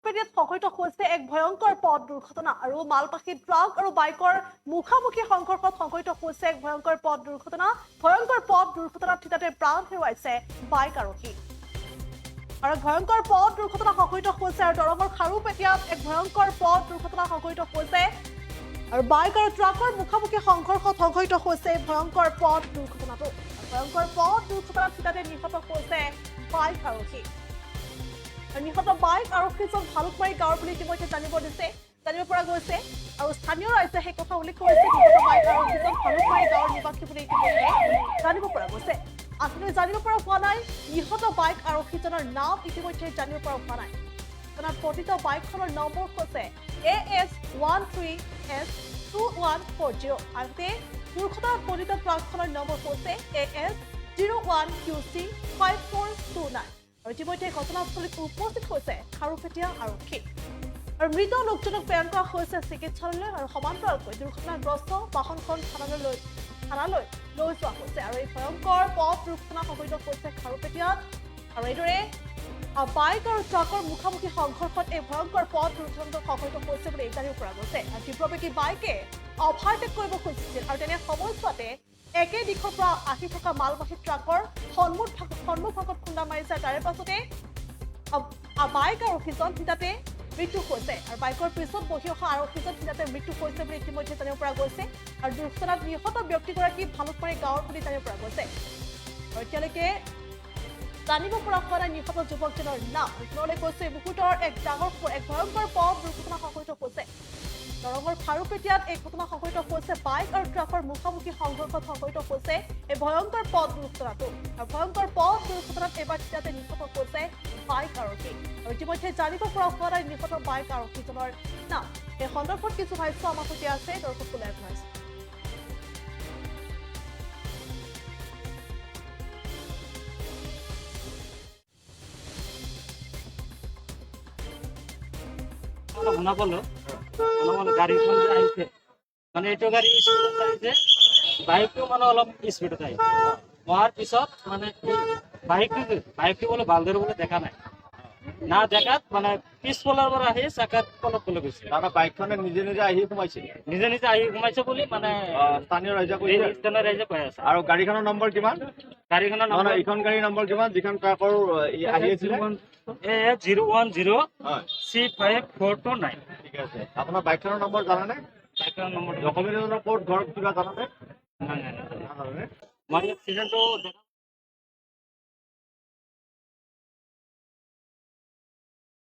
পেৰিয়াত সংঘটিত হৈছে এক ভয়ংকৰ পথ দুৰ্ঘটনা আৰু মালবাহী ট্ৰাক আৰু বাইকৰ মুখামুখি সংঘৰ্ষত সংঘটিত হৈছে এক ভয়ংকৰ পথ দুৰ্ঘটনাত থিতাতে প্ৰাণ হেৰুৱাইছে বাইক আৰোহী আৰু ভয়ংকৰ পথ দুৰ্ঘটনা সংঘটিত হৈছে আৰু দৰঙৰ খাৰুপেটীয়াত এক ভয়ংকৰ পথ দুৰ্ঘটনা সংঘটিত হৈছে আৰু বাইক আৰু ট্ৰাকৰ মুখামুখি সংঘৰ্ষত সংঘটিত হৈছে ভয়ংকৰ পথ দুৰ্ঘটনাত থিতাতে নিহত হৈছে বাইক আৰোহী নিহত বাইক আৰক্ষীজন ভালুকমাৰী গাঁৱৰ বুলি ইতিমধ্যে জানিব পৰা গৈছে আৰু স্থানীয় ৰাইজে সেই কথা উল্লেখ কৰিছে নিহত বাইক আৰক্ষীজন ভালুকমাৰী গাঁৱৰ নিবাসী বুলি ইতিমধ্যে জানিব পৰা গৈছে আজিলৈ জানিব পৰা হোৱা নাই নিহত বাইক আৰক্ষীজনৰ নাম ইতিমধ্যে জানিব পৰা হোৱা নাই পতিত বাইকখনৰ নম্বৰ হৈছে AS13S2140 আনহাতে দুৰ্ঘটনাত পতিত ট্ৰাকখনৰ নম্বৰ হৈছে AS01QC5429 আৰু ইতিমধ্যে ঘটনাস্থলীত উপস্থিত হৈছে খাৰুপেটীয়া আৰক্ষী আৰু মৃত লোকজনক প্ৰেৰণ কৰা হৈছে চিকিৎসালয়লৈ আৰু সমান্তৰালকৈ দুৰ্ঘটনাগ্ৰস্ত বাহনখন থানালৈ লৈ যোৱা হৈছে আৰু এই ভয়ংকৰ পথ দুৰ্ঘটনা সংঘটিত হৈছে খাৰুপেটীয়াত আৰু এইদৰে বাইক আৰু ট্ৰাকৰ মুখামুখি সংঘৰ্ষত এই ভয়ংকৰ পথ দুৰ্ঘটনা সংঘটিত হৈছে বুলি জানিব পৰা গৈছে আৰু তীব্ৰবেগী বাইকে অভাৰটেক কৰিব খুজিছিল আৰু তেনে সময়ছোৱাতে একে দিশৰ পৰা আহি থকা মালবাহী ট্ৰাকৰ সন্মুখভাগত খুন্দা মাৰিছে তাৰে পাছতে বাইক আৰক্ষীজন থিতাতে মৃত্যু হৈছে আৰু বাইকৰ পিছত বহি অহা আৰক্ষীজন থিতাতে মৃত্যু হৈছে বুলি ইতিমধ্যে জানিব পৰা গৈছে আৰু দুৰ্ঘটনাত নিহত ব্যক্তিগৰাকী ভালুকমাৰী গাঁৱৰ বুলি জানিব পৰা গৈছে আৰু এতিয়ালৈকে জানিব পৰা হোৱা নাই নিহত যুৱকজনৰ নাম তেওঁলোকে কৈছে এই মুহূৰ্তৰ এক ভয়ংকৰ পথ দুৰ্ঘটনা সংঘটিত হৈছে দৰঙৰ খাৰুপেটীয়াত এই ঘটনা সংঘটিত হৈছে বাইক আৰু ট্ৰাকৰ মুখামুখি সংঘৰ্ষত সংঘটিত হৈছে এই ভয়ংকৰ পথ দুৰ্ঘটনাটো আৰু ভয়ংকৰ পথ দুৰ্ঘটনাত এবাৰ থিতাতে নিহত হৈছে বাইক আৰক্ষী আৰু ইতিমধ্যে জানিব পৰা হোৱা নাই নিহত বাইক আৰক্ষীজনৰ নাম এই সন্দৰ্ভত কিছু ভাষ্য আমাৰ সৈতে আছে দৰ্শকসকলে শুনাইছে শুনা পালো গাড়ীখন যে আহিছে মানে এইটো গাড়ী স্পীডত আহিছে বাইকটো মানে অলপ স্পীডত আহিছে অহাৰ পিছত মানে বাইকটো বোলে ভালদৰে বোলে দেখা নাই না দেখাত মানে পিছফালৰ পৰা আহি চাকাত তলত পৰি গৈছে তাৰমানে বাইকখনে নিজে আহি সোমাইছে বুলি মানে স্থানীয় ৰাইজে কৈ আছে আৰু গাড়ীখনৰ নম্বৰ কিমান গাড়ীখনৰ নাম এইখন গাড়ীৰ নম্বৰ কিমান যিখন ট্ৰাকৰ আহি আছিলে A010C5429 ঠিক আছে আপোনাৰ বাইকখনৰ নম্বৰ জানেনে বাইকৰ নম্বৰ ডকুমেণ্টৰ ক'ত ঘৰত কিবা জানেনে নাই মই এক্সিডেণ্টটো